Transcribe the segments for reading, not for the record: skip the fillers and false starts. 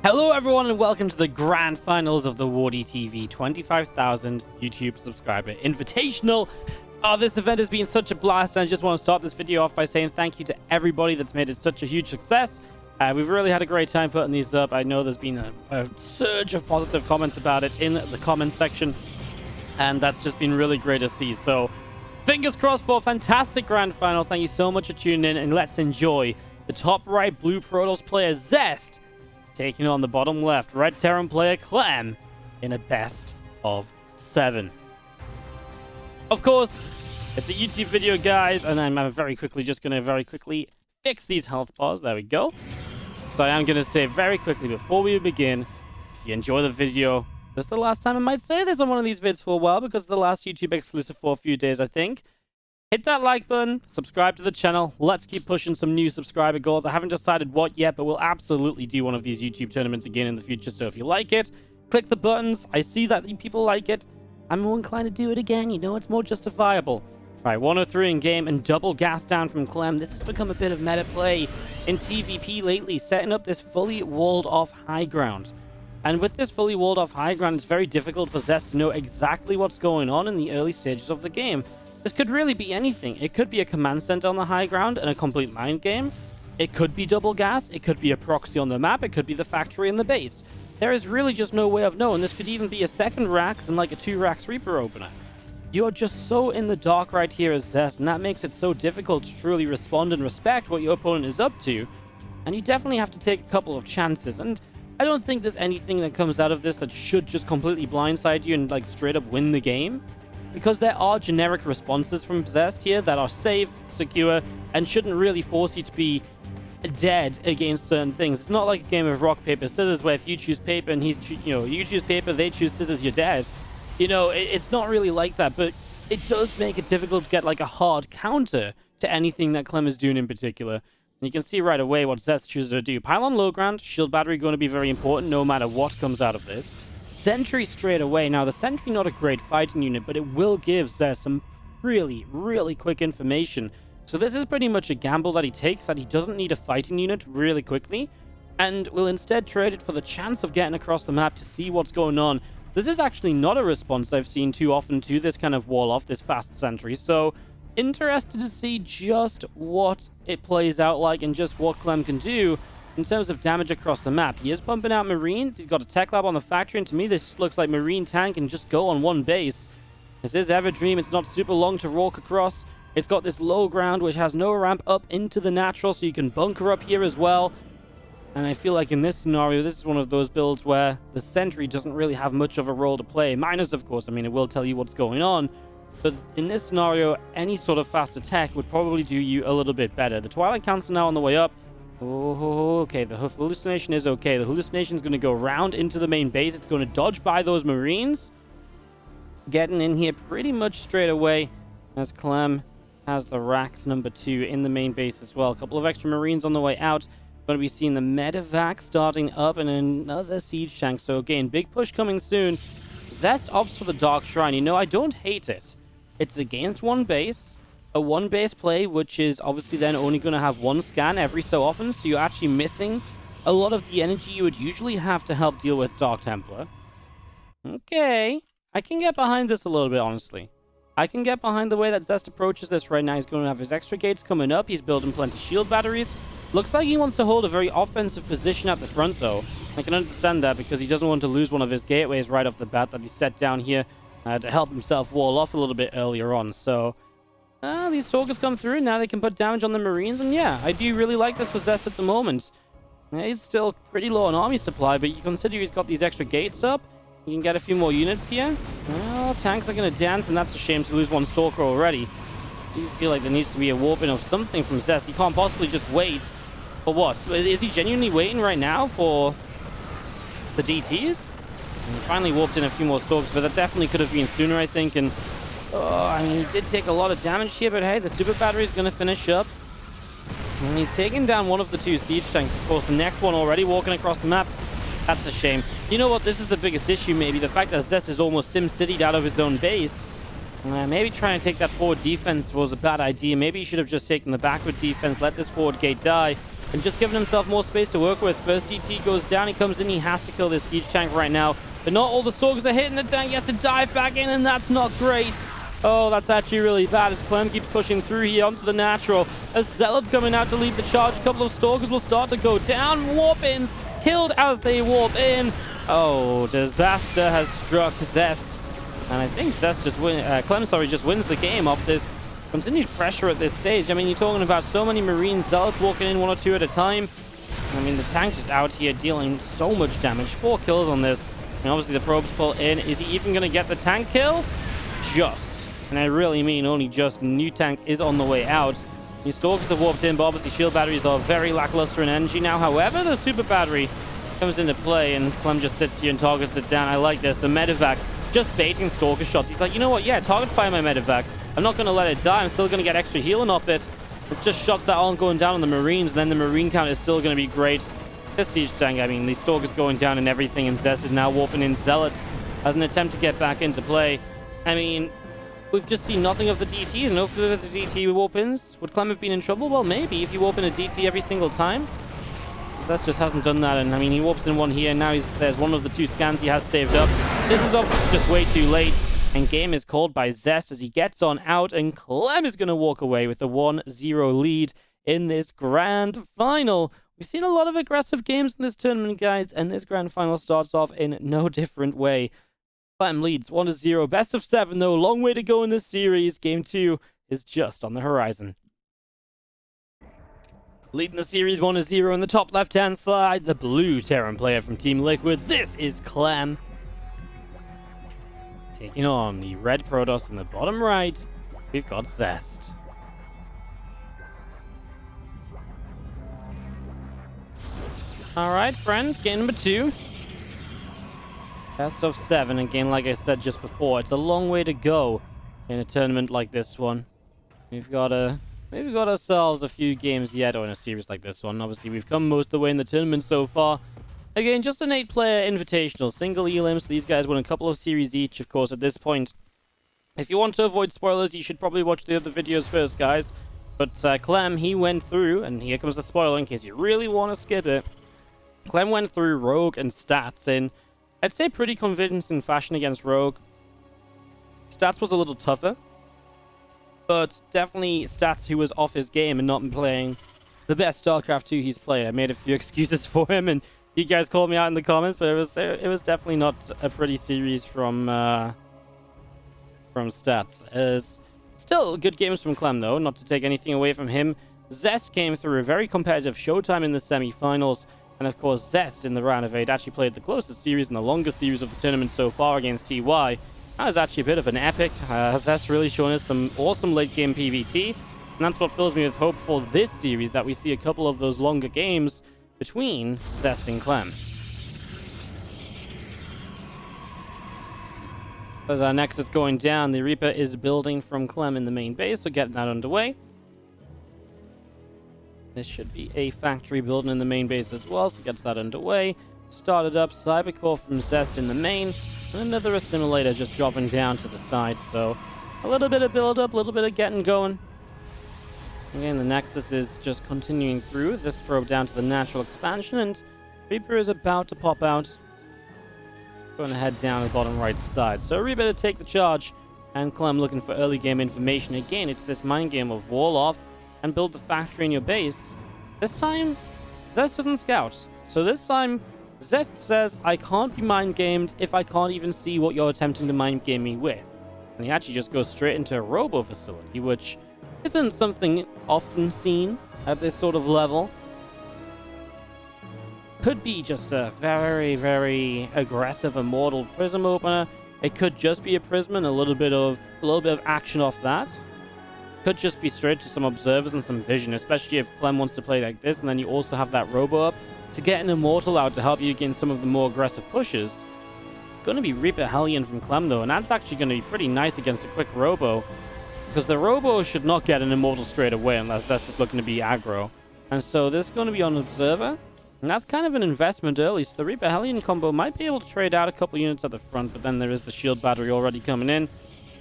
Hello everyone and welcome to the grand finals of the WardiTV 25,000 YouTube subscriber Invitational. This event has been such a blast, and I just want to start this video off by saying thank you to everybody that's made it such a huge success. We've really had a great time putting these up. I know there's been a surge of positive comments about it in the comment section, and that's just been really great to see. So fingers crossed for a fantastic grand final. Thank you so much for tuning in, and let's enjoy the top right blue Protoss player Zest taking on the bottom left red Terran player Clem in a best of 7. Of course, it's a YouTube video, guys, and I'm very quickly fix these health bars. There we go. So I am going to say very quickly before we begin, if you enjoy the video, this is the last time I might say this on one of these vids for a while, because the last YouTube exclusive for a few days, I think. Hit that like button, subscribe to the channel. Let's keep pushing some new subscriber goals. I haven't decided what yet, but we'll absolutely do one of these YouTube tournaments again in the future. So if you like it, click the buttons. I see that people like it. I'm more inclined to do it again. You know, it's more justifiable. All right, 103 in game and double gas down from Clem. This has become a bit of meta play in TvP lately, setting up this fully walled off high ground. And with this fully walled off high ground, it's very difficult for Zest to know exactly what's going on in the early stages of the game. This could really be anything. It could be a command center on the high ground and a complete mind game. It could be double gas. It could be a proxy on the map. It could be the factory and the base. There is really just no way of knowing. This could even be a second Rax and like a 2 Rax Reaper opener. You're just so in the dark right here as Zest, and that makes it so difficult to truly respond and respect what your opponent is up to. And you definitely have to take a couple of chances. And I don't think there's anything that comes out of this that should just completely blindside you and like straight up win the game. Because there are generic responses from Zest here that are safe, secure, and shouldn't really force you to be dead against certain things. It's not like a game of rock, paper, scissors where if you choose paper and you choose paper, they choose scissors, you're dead. It's not really like that, but it does make it difficult to get like a hard counter to anything that Clem is doing in particular. And you can see right away what Zest chooses to do. Pylon low ground, shield battery going to be very important no matter what comes out of this. Sentry straight away. Now, the Sentry not a great fighting unit, but it will give Zest some really, really quick information. So this is pretty much a gamble that he takes, that he doesn't need a fighting unit really quickly, and will instead trade it for the chance of getting across the map to see what's going on. This is actually not a response I've seen too often to this kind of wall off, this fast Sentry. So interested to see just what it plays out like and just what Clem can do in terms of damage across the map. He is pumping out Marines. He's got a tech lab on the factory, and to me, this looks like Marine tank can just go on one base. This is Everdream. It's not super long to walk across. It's got this low ground, which has no ramp up into the natural, so you can bunker up here as well. And I feel like in this scenario, this is one of those builds where the Sentry doesn't really have much of a role to play. Minus, of course, I mean, it will tell you what's going on. But in this scenario, any sort of fast attack would probably do you a little bit better. The Twilight Council now on the way up. Oh, okay, the hallucination is okay. The hallucination is going to go round into the main base. It's going to dodge by those Marines. Getting in here pretty much straight away as Clem has the Rax number 2 in the main base as well. A couple of extra Marines on the way out. Going to be seeing the Medevac starting up and another siege tank. So again, big push coming soon. Zest opts for the Dark Shrine. You know, I don't hate it. It's against one base. A one base play, which is obviously then only going to have one scan every so often, so you're actually missing a lot of the energy you would usually have to help deal with Dark Templar. Okay, I can get behind this a little bit, honestly. I can get behind the way that Zest approaches this right now. He's going to have his extra gates coming up. He's building plenty shield batteries. Looks like he wants to hold a very offensive position at the front, though. I can understand that because he doesn't want to lose one of his gateways right off the bat that he set down here to help himself wall off a little bit earlier on, so these Stalkers come through. Now they can put damage on the Marines. And yeah, I do really like this for Zest at the moment. He's still pretty low on army supply, but you consider he's got these extra gates up. You can get a few more units here. Well, tanks are going to dance, and that's a shame to lose one Stalker already. I do feel like there needs to be a warping of something from Zest. He can't possibly just wait. For what? Is he genuinely waiting right now for the DTs? And he finally warped in a few more Stalkers, but that definitely could have been sooner, I think. And I mean, he did take a lot of damage here, but hey, the super battery is going to finish up. And he's taking down one of the 2 siege tanks. Of course, the next one already walking across the map. That's a shame. You know what? This is the biggest issue, maybe. The fact that Zest is almost sim-citied out of his own base. Maybe trying to take that forward defense was a bad idea. Maybe he should have just taken the backward defense, let this forward gate die, and just giving himself more space to work with. First DT goes down. He comes in. He has to kill this siege tank right now. But not all the stalkers are hitting the tank. He has to dive back in, and that's not great. Oh, that's actually really bad as Clem keeps pushing through here onto the natural. A Zealot coming out to lead the charge. A couple of stalkers will start to go down. Warp-ins killed as they warp in. Oh, disaster has struck Zest. And I think Zest just Clem, just wins the game off this continued pressure at this stage. I mean, you're talking about so many Marine Zealots walking in 1 or 2 at a time. I mean, the tank is out here dealing so much damage. 4 kills on this. And obviously the probes pull in. Is he even going to get the tank kill? Just. And I really mean only just. New tank is on the way out. New stalkers have warped in, but obviously shield batteries are very lackluster in energy now. However, the super battery comes into play, and Clem just sits here and targets it down. I like this. The medevac just baiting stalker shots. He's like, you know what? Yeah, target fire my medevac. I'm not going to let it die. I'm still going to get extra healing off it. It's just shots that aren't going down on the Marines. Then the Marine count is still going to be great. This siege tank, I mean, these stalkers going down and everything, and Zest is now warping in Zealots as an attempt to get back into play. I mean, we've just seen nothing of the DTs. No further the DT warp-ins. Would Clem have been in trouble? Well, maybe if you warp in a DT every single time. Zest just hasn't done that, and I mean, he warps in one here, and now there's one of the 2 scans he has saved up. This is obviously just way too late, and game is called by Zest as he gets on out, and Clem is going to walk away with a 1-0 lead in this grand final. We've seen a lot of aggressive games in this tournament, guys, and this grand final starts off in no different way. Clem leads 1-0. Best of 7, though. Long way to go in this series. Game 2 is just on the horizon. Leading the series 1-0 on the top left-hand side, the blue Terran player from Team Liquid. This is Clem. Taking on the red Protoss in the bottom right, we've got Zest. Alright, friends, game number 2. Best of 7. Again, like I said just before, it's a long way to go in a tournament like this one. We've got ourselves a few games yet, or in a series like this one. Obviously, we've come most of the way in the tournament so far. Again, just an 8-player invitational, single elims. These guys won a couple of series each, of course, at this point. If you want to avoid spoilers, you should probably watch the other videos first, guys. But Clem, he went through, and here comes the spoiler in case you really want to skip it. Clem went through Rogue and Stats in, I'd say, pretty convincing fashion against Rogue. Stats was a little tougher, but definitely Stats, who was off his game and not playing the best StarCraft 2 he's played. I made a few excuses for him, and you guys called me out in the comments, but it was definitely not a pretty series from Stats. Still good games from Clem, though, not to take anything away from him. Zest came through a very competitive showtime in the semi-finals, and of course Zest in the round of 8 actually played the closest series and the longest series of the tournament so far against TY. That was actually a bit of an epic. Zest really showing us some awesome late-game PvT, and that's what fills me with hope for this series, that we see a couple of those longer games between Zest and Clem. As our Nexus going down, the Reaper is building from Clem in the main base, so getting that underway. This should be a factory building in the main base as well, so gets that underway. Started up, Cybercore from Zest in the main, and another assimilator just dropping down to the side, so a little bit of build-up, a little bit of getting going. Again, the Nexus is just continuing through this probe down to the natural expansion, and Reaper is about to pop out. Going to head down the bottom right side. So Reaper to take the charge, and Clem looking for early game information. Again, it's this mind game of wall off and build the factory in your base. This time, Zest doesn't scout. So this time, Zest says, I can't be mind gamed if I can't even see what you're attempting to mind game me with. And he actually just goes straight into a robo facility, which isn't something often seen at this sort of level. Could be just a very, very aggressive immortal prism opener. It could just be a prism and a little bit of action off that. Could just be straight to some observers and some vision, especially if Clem wants to play like this, and then you also have that robo up to get an immortal out to help you against some of the more aggressive pushes. It's going to be Reaper Hellion from Clem though, and that's actually going to be pretty nice against a quick robo, because the robo should not get an immortal straight away unless Zest is looking to be aggro. And so this is going to be on observer. And that's kind of an investment early, so the Reaper Hellion combo might be able to trade out a couple units at the front, but then there is the shield battery already coming in,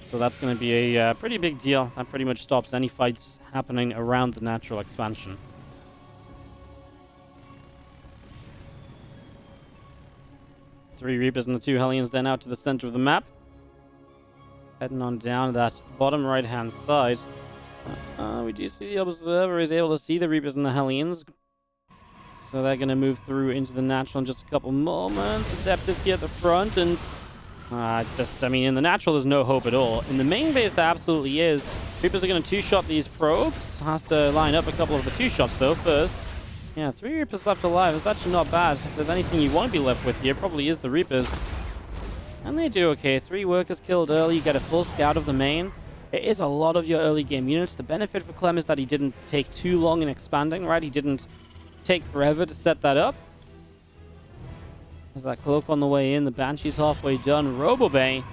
so that's going to be a pretty big deal. That pretty much stops any fights happening around the natural expansion. 3 Reapers and the 2 Hellions then out to the center of the map. Heading on down that bottom right-hand side. We do see the Observer is able to see the Reapers and the Hellions. So they're going to move through into the natural in just a couple moments. Adept is here at the front, and I mean, in the natural, there's no hope at all. In the main base, there absolutely is. Reapers are going to 2-shot these probes. Has to line up a couple of the 2-shots, though, first. Yeah, 3 Reapers left alive. It's actually not bad. If there's anything you want to be left with here, probably is the Reapers. And they do okay. 3 workers killed early. You get a full scout of the main. It is a lot of your early game units. The benefit for Clem is that he didn't take too long in expanding, right? He didn't take forever to set that up. There's that cloak on the way in. The Banshee's halfway done. Robobay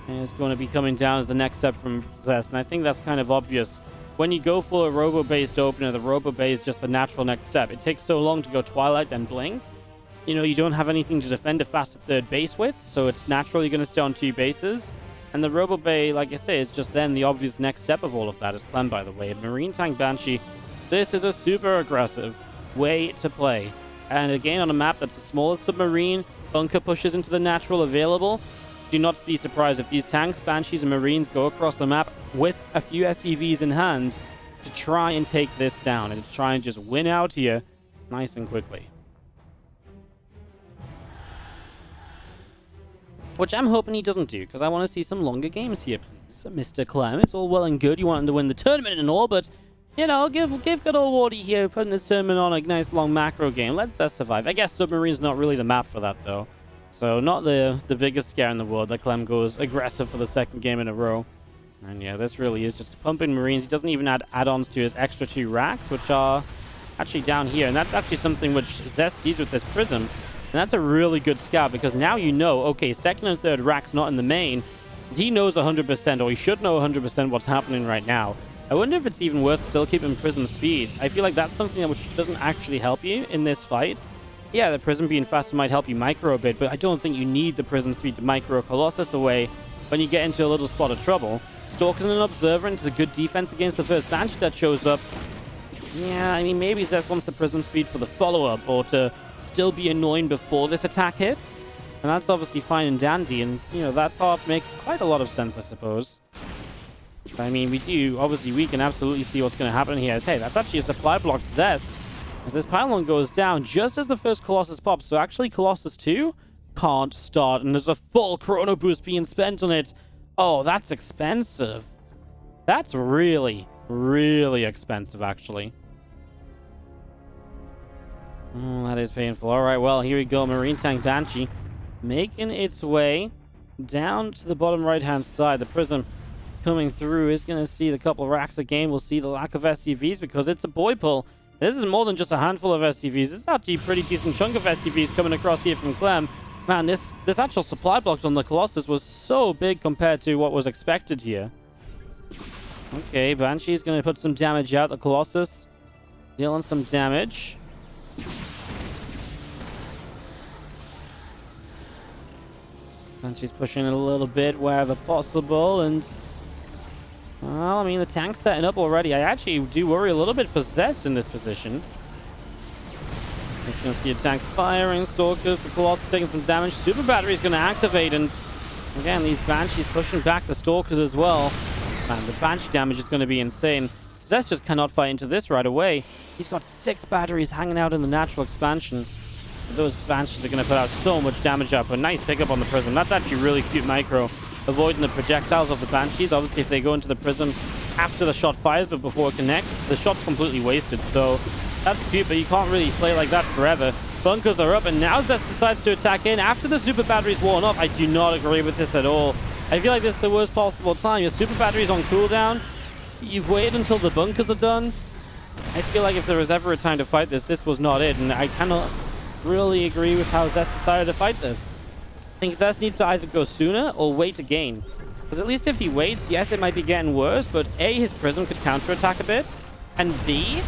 is going to be coming down as the next step from Zest. And I think that's kind of obvious. When you go for a Robo-based opener, the Robobay is just the natural next step. It takes so long to go Twilight, then Blink. You know, you don't have anything to defend a faster third base with, so it's naturally going to stay on 2 bases. And the Robobay, like I say, is just then the obvious next step of all of that, is Clem, by the way. Marine Tank Banshee, this is a super aggressive way to play. And again, on a map that's the smallest submarine, bunker pushes into the natural available. Do not be surprised if these tanks, Banshees, and Marines go across the map with a few SCVs in hand to try and take this down and to try and just win out here nice and quickly. Which I'm hoping he doesn't do, because I want to see some longer games here, please, Mr. Clem. It's all well and good. You want him to win the tournament and all, but, you know, give good old Wardy here putting this tournament on a nice long macro game. Let's survive. I guess Submarine's not really the map for that, though. So not the biggest scare in the world that Clem goes aggressive for the 2nd game in a row. And yeah, this really is just pumping Marines. He doesn't even add add-ons to his extra 2 racks, which are actually down here. And that's actually something which Zest sees with this Prism. And that's a really good scout, because now you know, okay, 2nd and 3rd racks not in the main. He knows 100%, or he should know 100% what's happening right now. I wonder if it's even worth still keeping Prism speed. I feel like that's something that which doesn't actually help you in this fight. Yeah, the Prism being faster might help you micro a bit, but I don't think you need the Prism speed to micro Colossus away when you get into a little spot of trouble. Stalkers and an Observer, and it's a good defense against the first Banshee that shows up. Yeah, I mean, maybe Zest wants the Prism speed for the follow-up, or to still be annoying before this attack hits. And that's obviously fine and dandy, and, you know, that part makes quite a lot of sense, I suppose. I mean, we can absolutely see what's going to happen here. Hey, that's actually a supply block Zest. As this pylon goes down just as the first Colossus pops. So actually Colossus 2 can't start, and there's a full chrono boost being spent on it. Oh, that's expensive. That's really, really expensive, actually. Oh, that is painful. All right, well, here we go. Marine Tank Banshee making its way down to the bottom right-hand side. The Prism coming through is going to see the couple racks again. We'll see the lack of SCVs because it's a boy pull. This is more than just a handful of SCVs. This is actually a pretty decent chunk of SCVs coming across here from Clem. Man, this actual supply block on the Colossus was so big compared to what was expected here. Okay, Banshee's going to put some damage out. The Colossus dealing some damage. Banshee's pushing it a little bit wherever possible, and well, I mean, the tank's setting up already. I actually do worry a little bit for Zest in this position. Just going to see a tank firing, Stalkers, the Colossus taking some damage. Super Battery's going to activate, and again, these Banshees pushing back the Stalkers as well. Man, the Banshee damage is going to be insane. Zest just cannot fight into this right away. He's got 6 batteries hanging out in the natural expansion. Those Banshees are going to put out so much damage up. A nice pickup on the Prism. That's actually really cute micro. Avoiding the projectiles of the Banshees. Obviously, if they go into the Prism after the shot fires, but before it connects, the shot's completely wasted. So that's cute, but you can't really play like that forever. Bunkers are up, and now Zest decides to attack in after the super battery's worn off. I do not agree with this at all. I feel like this is the worst possible time. Your super battery's on cooldown. You've waited until the bunkers are done. I feel like if there was ever a time to fight this, this was not it, and I cannot really agree with how Zest decided to fight this. I think Zest needs to either go sooner or wait again. Because at least if he waits, yes, it might be getting worse, but A, his Prism could counterattack a bit, and B,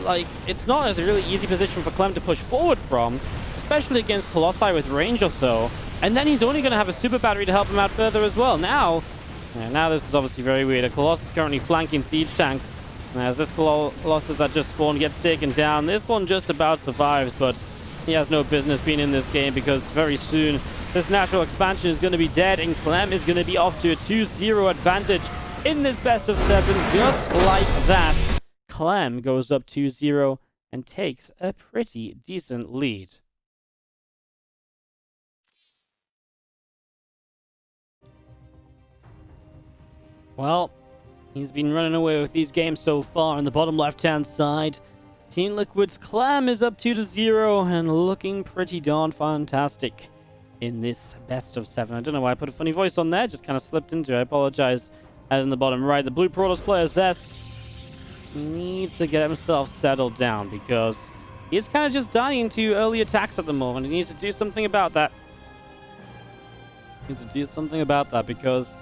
like, it's not a really easy position for Clem to push forward from, especially against Colossi with range or so. And then he's only going to have a super battery to help him out further as well. Now this is obviously very weird. A Colossus currently flanking siege tanks. And as this Colossus that just spawned gets taken down, this one just about survives, but he has no business being in this game, because very soon this natural expansion is going to be dead, and Clem is going to be off to a 2-0 advantage in this best of 7. Just like that, Clem goes up 2-0 and takes a pretty decent lead. Well, he's been running away with these games so far. On the bottom left-hand side, Team Liquid's Clem is up 2-0 and looking pretty darn fantastic in this best of 7. I don't know why I put a funny voice on there. Just kind of slipped into it. I apologize. As in the bottom right, the Blue Protoss player Zest needs to get himself settled down, because he's kind of just dying to early attacks at the moment. He needs to do something about that. Because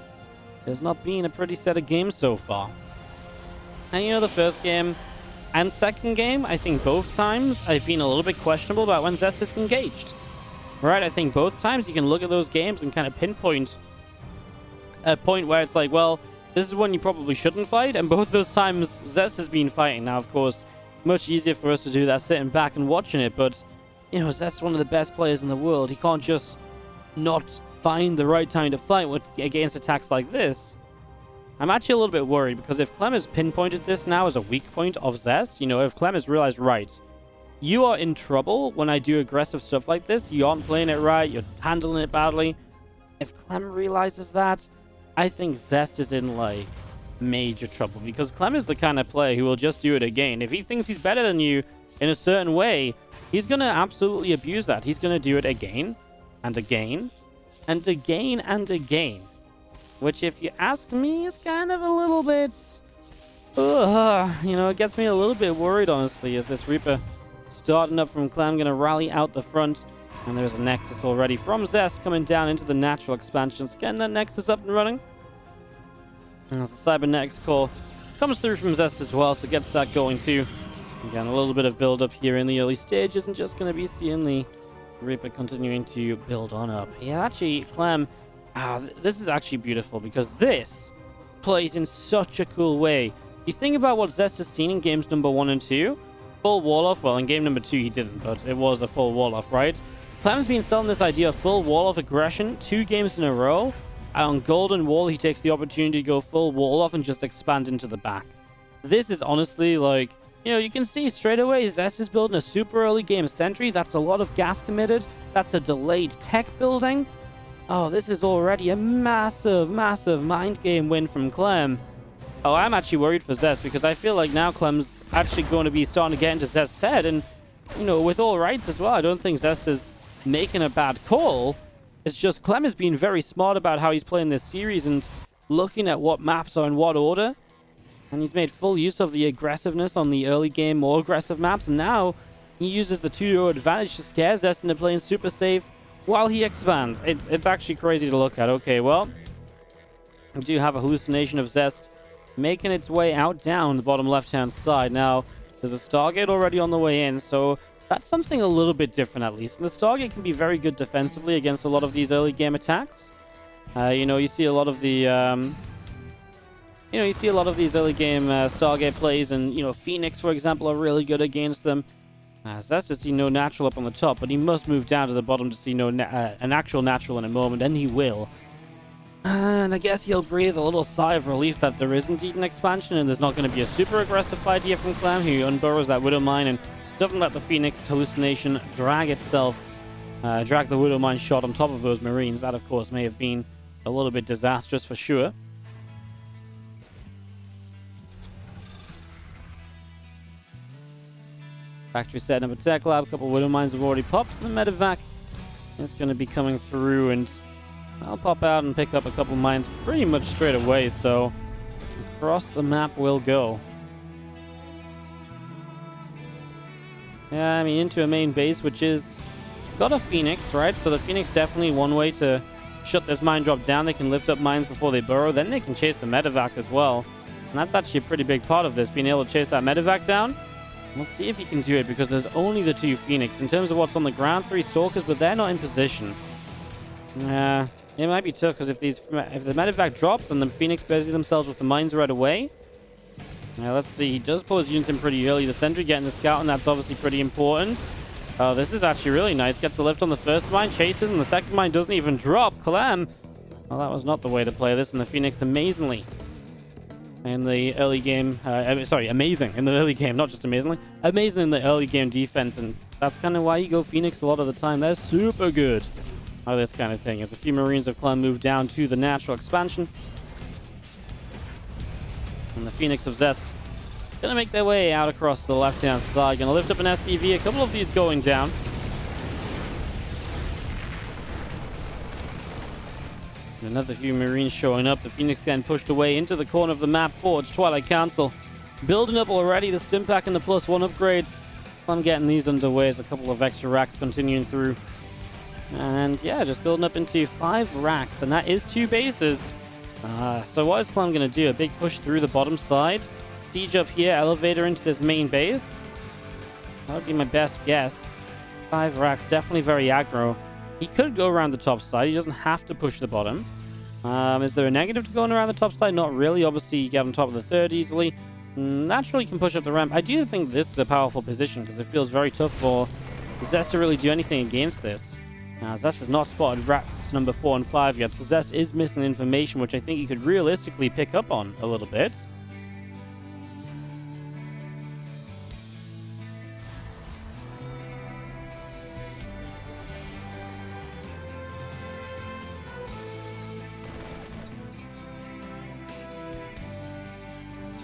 there's not been a pretty set of games so far. And you know, the first game and second game, I think both times I've been a little bit questionable about when Zest is engaged. Right? I think both times you can look at those games and kind of pinpoint a point where it's like, well, this is one you probably shouldn't fight. And both those times Zest has been fighting. Now, of course, much easier for us to do that sitting back and watching it. But, you know, Zest is one of the best players in the world. He can't just not find the right time to fight against attacks like this. I'm actually a little bit worried, because if Clem has pinpointed this now as a weak point of Zest, you know, if Clem has realized, right, you are in trouble when I do aggressive stuff like this, you aren't playing it right, you're handling it badly. If Clem realizes that, I think Zest is in, like, major trouble, because Clem is the kind of player who will just do it again. If he thinks he's better than you in a certain way, he's going to absolutely abuse that. He's going to do it again and again and again and again. Which, if you ask me, is kind of a little bit... you know, it gets me a little bit worried, honestly, as this Reaper starting up from Clem, going to rally out the front. And there's a Nexus already from Zest coming down into the natural expansions. Getting that Nexus up and running. And as the Cybernetics core comes through from Zest as well, so gets that going too. Again, a little bit of build-up here in the early stages, and just going to be seeing the Reaper continuing to build on up. Yeah, actually, Clem... this is actually beautiful, because this plays in such a cool way. You think about what Zest has seen in games number 1 and 2. Full wall-off. Well, in game number 2 he didn't, but it was a full wall-off, right? Clem's been selling this idea of full wall-off aggression 2 games in a row. And on Golden Wall, he takes the opportunity to go full wall-off and just expand into the back. This is honestly, like, you know, you can see straight away Zest is building a super early game sentry. That's a lot of gas committed. That's a delayed tech building. Oh, this is already a massive, massive mind game win from Clem. Oh, I'm actually worried for Zest, because I feel like now Clem's actually going to be starting to get into Zest's head. And, you know, with all rights as well, I don't think Zest is making a bad call. It's just Clem has been very smart about how he's playing this series and looking at what maps are in what order. And he's made full use of the aggressiveness on the early game, more aggressive maps. And now he uses the 2-0 advantage to scare Zest into playing super safe while he expands. It's actually crazy to look at. Okay, well, we do have a hallucination of Zest making its way out down the bottom left-hand side. Now, there's a Stargate already on the way in, so that's something a little bit different, at least. And the Stargate can be very good defensively against a lot of these early game attacks. You know, you see a lot of the... you see a lot of these early game Stargate plays, and, you know, Phoenix, for example, are really good against them. Zest has seen no natural up on the top, but he must move down to the bottom to see an actual natural in a moment, and he will. And I guess he'll breathe a little sigh of relief that there is indeed an expansion, and there's not going to be a super aggressive fight here from Clem, who unburrows that Widow Mine and doesn't let the Phoenix hallucination drag the Widow Mine shot on top of those Marines. That, of course, may have been a little bit disastrous for sure. Factory set number Tech Lab. A couple of Widow Mines have already popped. The Medevac is going to be coming through, and I'll pop out and pick up a couple of mines pretty much straight away, so across the map we'll go. Yeah, I mean, into a main base, which is got a Phoenix, right? So the Phoenix definitely one way to shut this mine drop down. They can lift up mines before they burrow. Then they can chase the Medevac as well. And that's actually a pretty big part of this, being able to chase that Medevac down. We'll see if he can do it, because there's only the 2 Phoenix. In terms of what's on the ground, 3 Stalkers, but they're not in position. It might be tough, because if the Medevac drops and the Phoenix busy themselves with the mines right away. Now, let's see. He does pull his units in pretty early. The sentry getting the scout, and that's obviously pretty important. Oh, this is actually really nice. Gets a lift on the first mine, chases, and the second mine doesn't even drop. Clem. Well, that was not the way to play this, and the Phoenix amazingly in the early game. Amazing in the early game, not just amazingly. Amazing in the early game defense, and that's kind of why you go Phoenix a lot of the time. They're super good at this kind of thing. As a few Marines of Clem move down to the natural expansion. And the Phoenix of Zest gonna make their way out across the left-hand side. Gonna lift up an SCV. A couple of these going down. And another few Marines showing up. The Phoenix getting pushed away into the corner of the map. Forge, Twilight Council. Building up already. The stim pack and the +1 upgrades. I'm getting these underway. There's a couple of extra racks continuing through. And yeah, just building up into 5 racks. And that is 2 bases. So what is Clem going to do? A big push through the bottom side. Siege up here, elevator into this main base. That would be my best guess. 5 racks, definitely very aggro. He could go around the top side. He doesn't have to push the bottom. Is there a negative to going around the top side? Not really. Obviously, you get on top of the third easily. Naturally, you can push up the ramp. I do think this is a powerful position because it feels very tough for Zest to really do anything against this. Now, Zest has not spotted racks number 4 and 5 yet, so Zest is missing information, which I think he could realistically pick up on a little bit.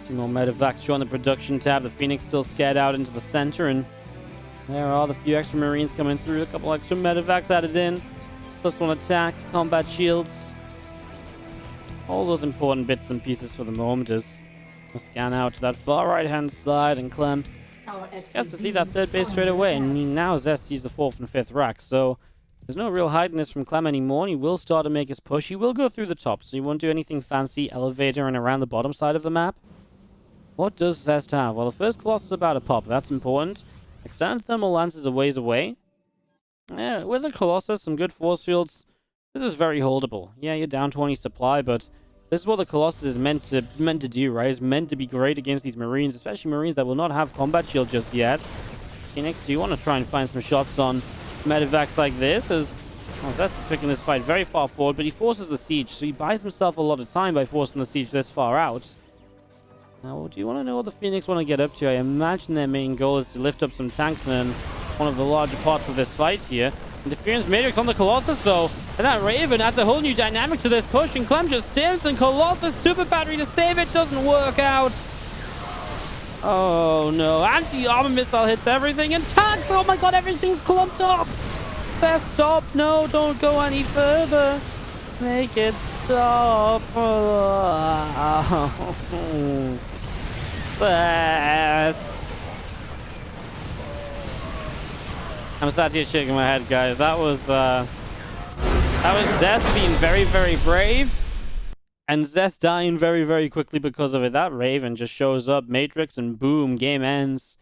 Two more medevacs join the production tab. The Phoenix still scared out into the center, and there are the few extra Marines coming through. A couple extra medevacs added in. +1 attack, combat shields. All those important bits and pieces for the moment as we scan out to that far right-hand side, and Clem has to see that third base straight away. And now Zest sees the 4th and 5th rack, so there's no real hiding this from Clem anymore. He will start to make his push. He will go through the top, so he won't do anything fancy. Elevator and around the bottom side of the map. What does Zest have? Well, the first Colossus is about to pop. That's important. Extended thermal lance is a ways away. Yeah, with the Colossus, some good force fields. This is very holdable. Yeah, you're down 20 supply, but this is what the Colossus is meant to do, right? It's meant to be great against these Marines, especially Marines that will not have combat shield just yet. Phoenix, do you want to try and find some shots on medevacs like this? As Zest is picking this fight very far forward, but he forces the siege, so he buys himself a lot of time by forcing the siege this far out. Now, do you want to know what the Phoenix want to get up to? I imagine their main goal is to lift up some tanks and then one of the larger parts of this fight here. Interference Matrix on the Colossus, though. And that Raven adds a whole new dynamic to this push, and Clem just stamps, and Colossus Super Battery to save it doesn't work out. Oh, no. Anti-armor missile hits everything, and tanks! Oh, my God, everything's clumped up! Says stop. No, don't go any further. Make it stop. Best. I'm sat here shaking my head, guys. That was Zest being very, very brave, and Zest dying very, very quickly because of it. That Raven just shows up, Matrix, and boom, game ends.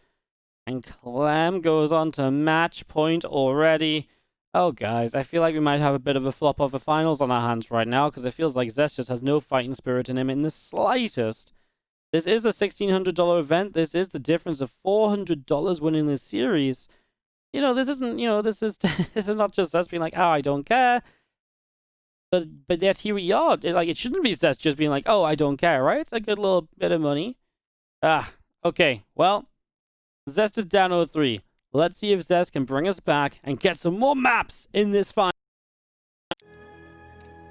And Clem goes on to match point already. Oh, guys, I feel like we might have a bit of a flop of the finals on our hands right now, because it feels like Zest just has no fighting spirit in him in the slightest. This is a $1,600 event. This is the difference of $400 winning this series. You know, this isn't, you know, this is not just us being like, oh, I don't care. But yet here we are. It shouldn't be Zest just being like, oh, I don't care, right? It's a good little bit of money. Okay. Well, Zest is down 0-3. Let's see if Zest can bring us back and get some more maps in this final.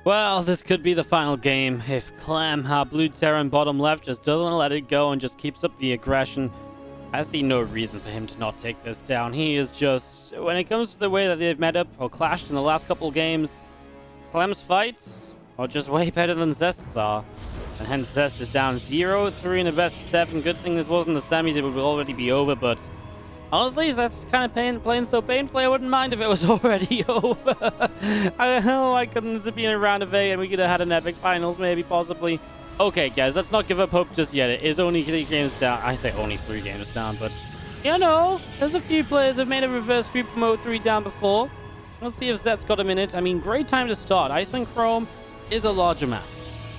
Well, this could be the final game if Clem, our blue Terran bottom left, just doesn't let it go and just keeps up the aggression. I see no reason for him to not take this down. He is just, when it comes to the way that they've met up or clashed in the last couple of games, Clem's fights are just way better than Zest's are. And hence Zest is down 0-3 in the best of 7. Good thing this wasn't the semis, it would already be over, but honestly, Zest is kind of playing so painfully, I wouldn't mind if it was already over. I know I couldn't have been in a round of 8 and we could have had an epic finals, maybe, possibly. Okay, guys, let's not give up hope just yet. It is only 3 games down. I say only 3 games down, but you know, there's a few players that made a reverse sweep from 0-3 down before. Let's see if Zest's got a minute. I mean, great time to start. Ice and Chrome is a larger map,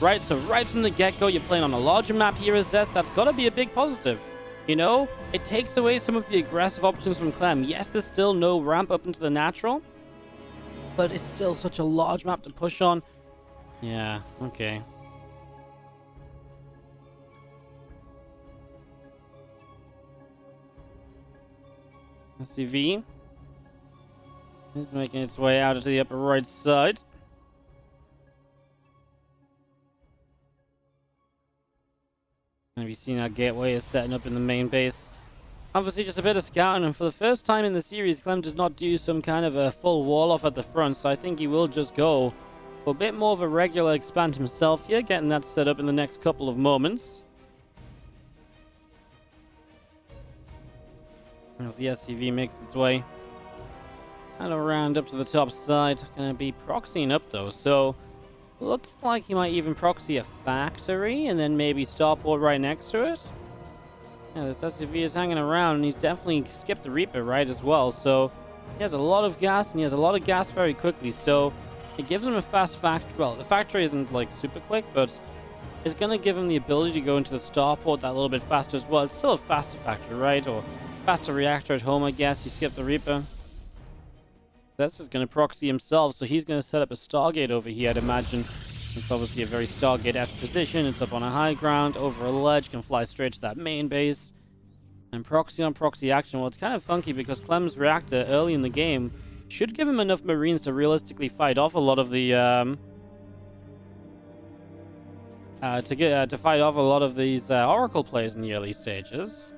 right? So right from the get-go, you're playing on a larger map here as Zest. That's got to be a big positive. You know, it takes away some of the aggressive options from Clem. Yes, there's still no ramp up into the natural, but it's still such a large map to push on. Yeah, okay. SCV is making its way out to the upper right side. Have you seen that gateway is setting up in the main base? Obviously just a bit of scouting, and for the first time in the series, Clem does not do some kind of a full wall off at the front, so I think he will just go for a bit more of a regular expand himself here, getting that set up in the next couple of moments. As the SCV makes its way and around up to the top side. Gonna be proxying up though, so looking like he might even proxy a factory and then maybe starport right next to it. Yeah, this SCV is hanging around, and he's definitely skipped the Reaper right as well, so he has a lot of gas, and he has a lot of gas very quickly, so it gives him a fast factory. Well, the factory isn't like super quick, but it's gonna give him the ability to go into the starport that little bit faster as well. It's still a faster factory, right? Or faster reactor at home, I guess. You skip the Reaper. Zest is going to proxy himself, so he's going to set up a Stargate over here, I'd imagine. It's obviously a very Stargate-esque position. It's up on a high ground, over a ledge, can fly straight to that main base. And proxy on proxy action. Well, it's kind of funky because Clem's reactor early in the game should give him enough Marines to realistically fight off a lot of the to fight off a lot of these Oracle plays in the early stages.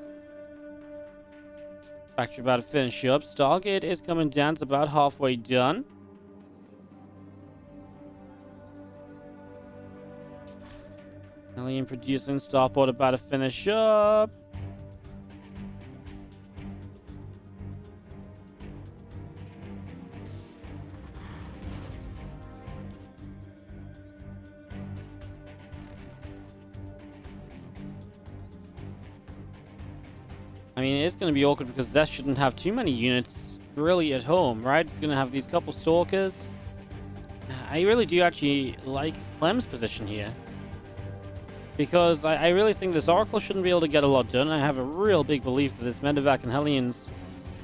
Factory about to finish up. Stargate is coming down. It's about halfway done. Alien producing. Starport about to finish up. I mean, it's going to be awkward because Zest shouldn't have too many units really at home, right? He's going to have these couple Stalkers. I really do actually like Clem's position here, because I really think this Oracle shouldn't be able to get a lot done. I have a real big belief that this Medevac and Hellions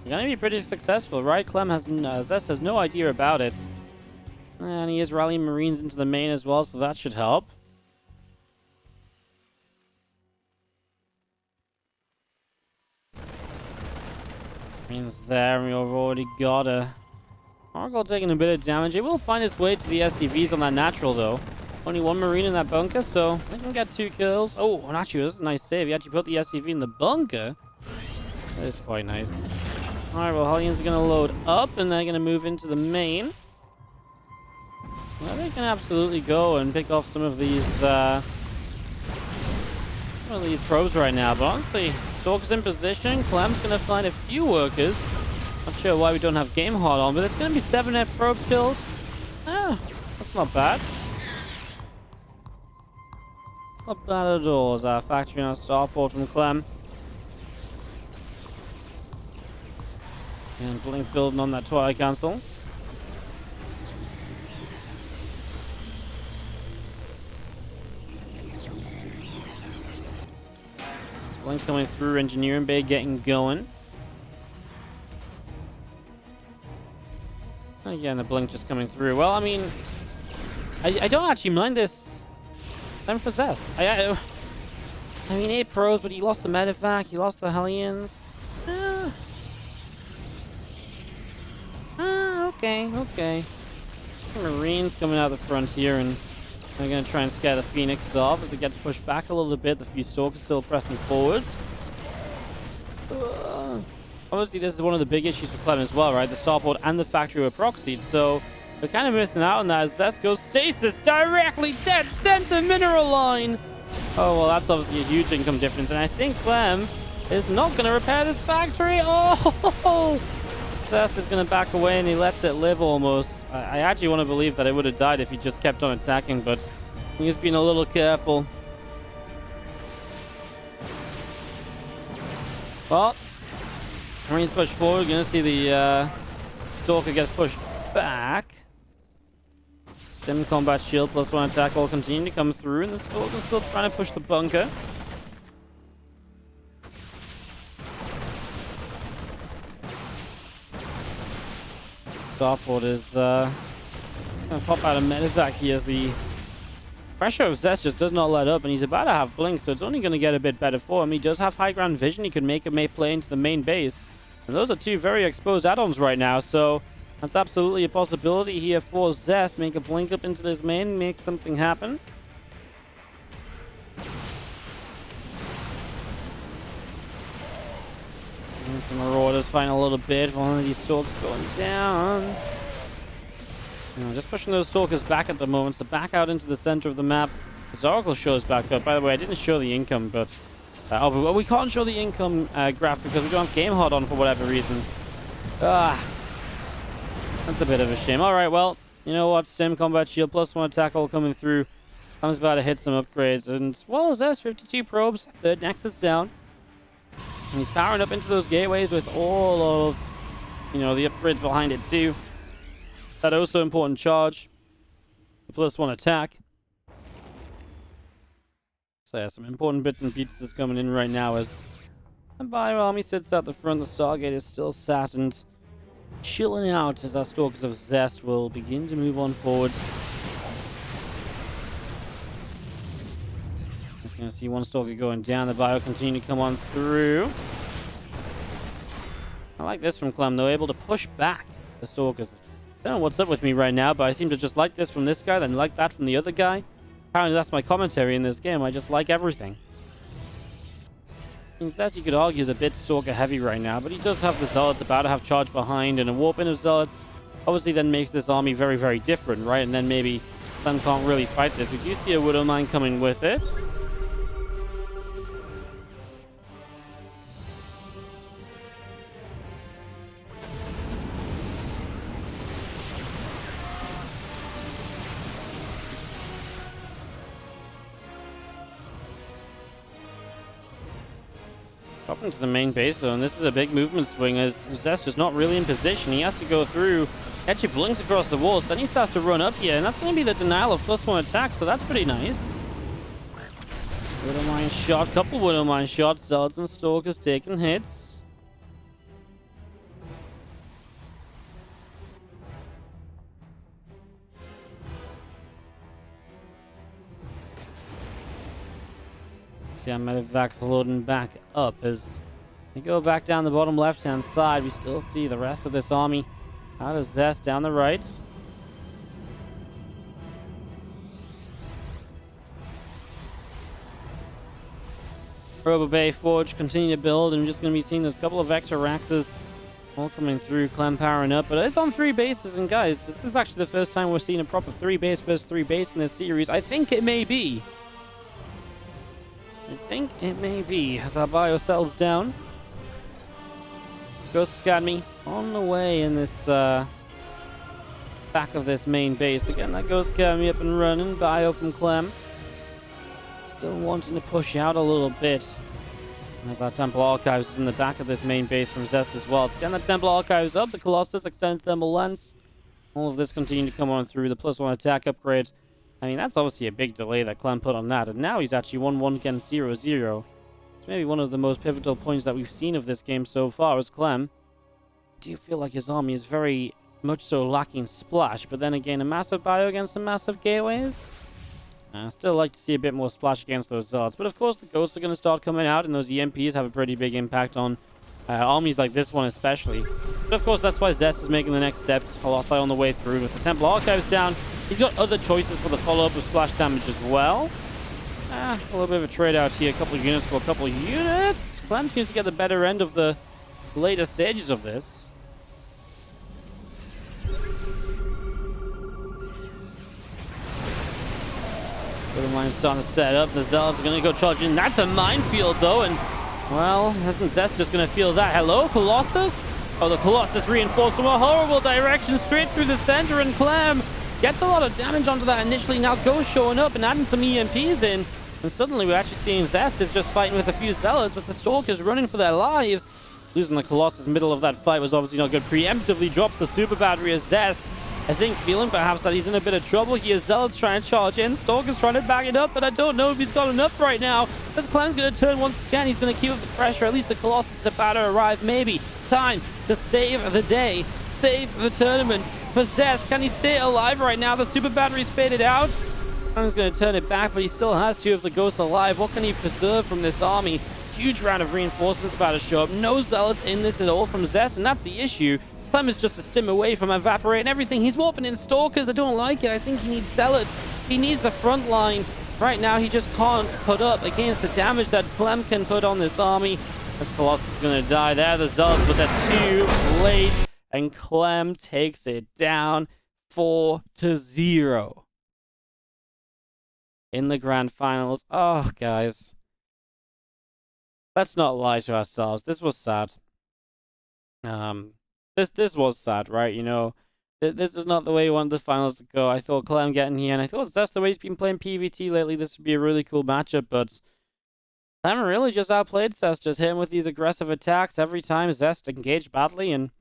are going to be pretty successful, right? Zest has no idea about it. And he is rallying Marines into the main as well, so that should help. Marines there, and we've already got a Oracle taking a bit of damage. It will find its way to the SCVs on that natural, though. Only one Marine in that bunker, so they can get 2 kills. Oh, and actually, that's a nice save. He actually put the SCV in the bunker. That is quite nice. Alright, well, Hellions are going to load up, and they're going to move into the main. Well, they can absolutely go and pick off some of these probes right now, but honestly, Stalker's in position. Clem's going to find a few workers. Not sure why we don't have Game Hard on, but it's going to be 7 net probes killed. That's not bad. It's not bad at all. As our factory on our starport from Clem. And Blink building on that Twilight Council. Blink coming through, Engineering Bay getting going. Again, the Blink just coming through. Well, I mean, I don't actually mind this. I'm for Zest. I mean, 8 pros, but he lost the Medevac, he lost the Hellions. Okay. Marines coming out of the frontier, and they're going to try and scare the Phoenix off as it gets pushed back a little bit. The few Stalkers still pressing forwards. Obviously, this is one of the big issues for Clem as well, right? The starport and the factory were proxied, so we're kind of missing out on that as Zest goes stasis directly dead center mineral line. Oh, well, that's obviously a huge income difference, and I think Clem is not going to repair this factory. Oh! Zest is going to back away, and he lets it live almost. I actually want to believe that it would have died if he just kept on attacking, but he's been a little careful. Well, Marines push forward. We're going to see the Stalker gets pushed back. Stim combat shield +1 attack will continue to come through, and the Stalker's still trying to push the bunker. starport is going to pop out a medevac here as the pressure of Zest just does not let up, and he's about to have blink, so it's only going to get a bit better for him. He does have high ground vision. He could make a play into the main base, and those are two very exposed add-ons right now, so that's absolutely a possibility here for Zest. Make a blink up into this main, make something happen. And some Marauders fighting a little bit. One of these Stalkers going down. Just pushing those Stalkers back at the moment, so back out into the center of the map. This Oracle shows back up. By the way, I didn't show the income, but well, we can't show the income graph because we don't have Game HUD on for whatever reason. That's a bit of a shame. All right, well, you know what? Stem combat shield +1 attack all coming through. Comes about to hit some upgrades, and well, Zest 52 probes, third nexus down. And he's powering up into those gateways with all of, the upgrades behind it too. That also important charge. +1 attack. So yeah, some important bits and pieces coming in right now as the Bio Army sits at the front. The Stargate is still sat and chilling out as our Stalkers of Zest will begin to move on forward. Just going to see one Stalker going down. The Bio continue to come on through. I like this from Clem, though, able to push back the Stalkers. I don't know what's up with me right now, but I seem to just like this from this guy, then like that from the other guy. Apparently that's my commentary in this game. I just like everything. Zest, you could argue, is a bit Stalker heavy right now, but he does have the Zealots about to have charge behind, and a warp in of Zealots obviously then makes this army very, very different, right? And then maybe Clem can't really fight this. We do see a Widowmine coming with it. Up into the main base though, and this is a big movement swing as Zest is not really in position. He has to go through, actually blinks across the walls, then he starts to run up here, and that's going to be the denial of +1 attack, so that's pretty nice. Widowmine shot, couple Widowmine shots, Zealots and Stalkers taking hits. See our medevac's loading back up as we go back down the bottom left-hand side. We still see the rest of this army out of Zest down the right. Robo Bay Forge continue to build, and we're just going to be seeing those couple of extra Raxes all coming through. Clem powering up, but it's on 3 bases, and guys, this is actually the first time we're seeing a proper 3 base versus 3 base in this series. I think it may be. As our Bio settles down. Ghost Academy on the way in this back of this main base. Again, that Ghost Academy up and running. Bio from Clem. Still wanting to push out a little bit. As our Temple Archives is in the back of this main base from Zest as well. Let's get that Temple Archives up. The Colossus, extended thermal lens. All of this continuing to come on through. The +1 attack upgrade. I mean, that's obviously a big delay that Clem put on that. And now he's actually 1-1 against 0-0. It's maybe one of the most pivotal points that we've seen of this game so far as Clem. I do feel like his army is very much so lacking splash. But then again, a massive Bio against some massive gateways. I still like to see a bit more splash against those Zealots. But of course, the Ghosts are going to start coming out. And those EMPs have a pretty big impact on armies like this one especially. But of course, that's why Zest is making the next step. Colossi on the way through with the Temple Archives down. He's got other choices for the follow-up of splash damage as well. A little bit of a trade out here. A couple of units for a couple of units. Clem seems to get the better end of the later stages of this. Widowmine's starting to set up. The Zealots are going to go charging. That's a minefield though, and well, isn't Zest just going to feel that? Hello, Colossus? Oh, the Colossus reinforced from a horrible direction straight through the center, and Clem gets a lot of damage onto that initially. Now Ghost showing up and adding some EMPs in. And suddenly we're actually seeing Zest is just fighting with a few Zealots, with the Stalkers running for their lives. Losing the Colossus middle of that fight was obviously not good. Preemptively drops the super battery as Zest, I think, feeling perhaps that he's in a bit of trouble here. Zealots trying to charge in. Stalker's trying to back it up, but I don't know if he's got enough right now. As Clem's going to turn once again. He's going to keep up the pressure. At least the Colossus is about to arrive. Maybe time to save the day. save the tournament for Zest. Can he stay alive right now? The super battery's faded out. Clem's going to turn it back, but he still has two of the ghosts alive. What can he preserve from this army? Huge round of reinforcements about to show up. No zealots in this at all from Zest, and that's the issue. Clem is just a stim away from evaporating everything. He's warping in stalkers. I don't like it. I think he needs zealots. He needs a front line. Right now, he just can't put up against the damage that Clem can put on this army. This Colossus is going to die there. The zealots, but they're too late. And Clem takes it down 4-0 in the grand finals. Oh, guys. Let's not lie to ourselves. This was sad. This was sad, right? You know, this is not the way you want the finals to go. I thought Clem getting here, and I thought that's the way he's been playing PvT lately. This would be a really cool matchup, but Clem really just outplayed Zest. Just hit him with these aggressive attacks every time Zest engaged badly, and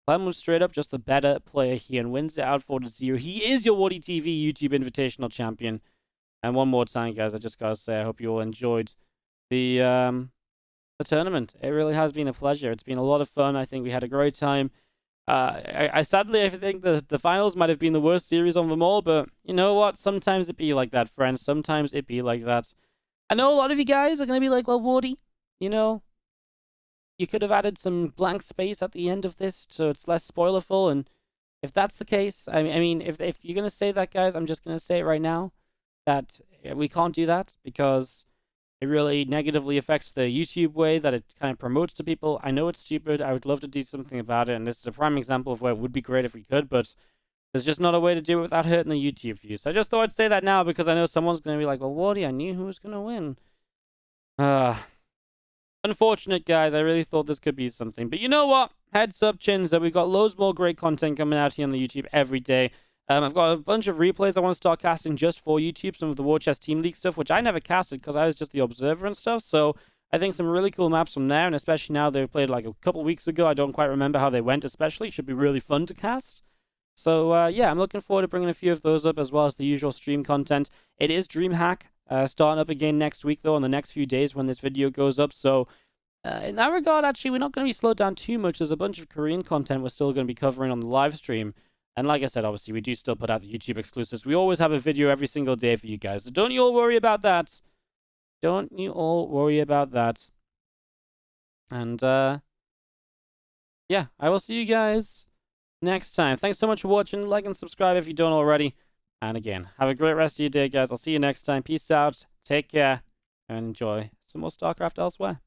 Clem was straight up just the better player here and wins it out 4-0. He is your WardiTV YouTube Invitational champion. And one more time, guys, I just gotta say, I hope you all enjoyed the tournament. It really has been a pleasure. It's been a lot of fun. I think we had a great time. I sadly, I think the finals might have been the worst series on them all, but you know what? Sometimes it be like that, friends. Sometimes it be like that. I know a lot of you guys are going to be like, well, Wardy, you know, you could have added some blank space at the end of this so it's less spoilerful, and if that's the case, I mean, if you're going to say that, guys, I'm just going to say it right now, that we can't do that because it really negatively affects the YouTube way that it kind of promotes to people. I know it's stupid. I would love to do something about it, and this is a prime example of where it would be great if we could, but there's just not a way to do it without hurting the YouTube views. So I just thought I'd say that now because I know someone's going to be like, well, Wardy, I knew who was going to win. Unfortunate, guys. I really thought this could be something. But you know what? Heads up, chins, that we've got loads more great content coming out here on the YouTube every day. I've got a bunch of replays I want to start casting just for YouTube, some of the War Chest Team League stuff, which I never casted because I was just the observer and stuff, so I think some really cool maps from there, and especially now they played like a couple weeks ago. I don't quite remember how they went, especially. Should be really fun to cast. So, yeah, I'm looking forward to bringing a few of those up, as well as the usual stream content. It is DreamHack, starting up again next week, though, in the next few days when this video goes up, so in that regard, actually, we're not going to be slowed down too much. There's a bunch of Korean content we're still going to be covering on the live stream. And like I said, obviously, we do still put out the YouTube exclusives. We always have a video every single day for you guys. So don't you all worry about that. Don't you all worry about that. And, yeah, I will see you guys next time. Thanks so much for watching. Like and subscribe if you don't already. And again, have a great rest of your day, guys. I'll see you next time. Peace out. Take care. And enjoy some more StarCraft elsewhere.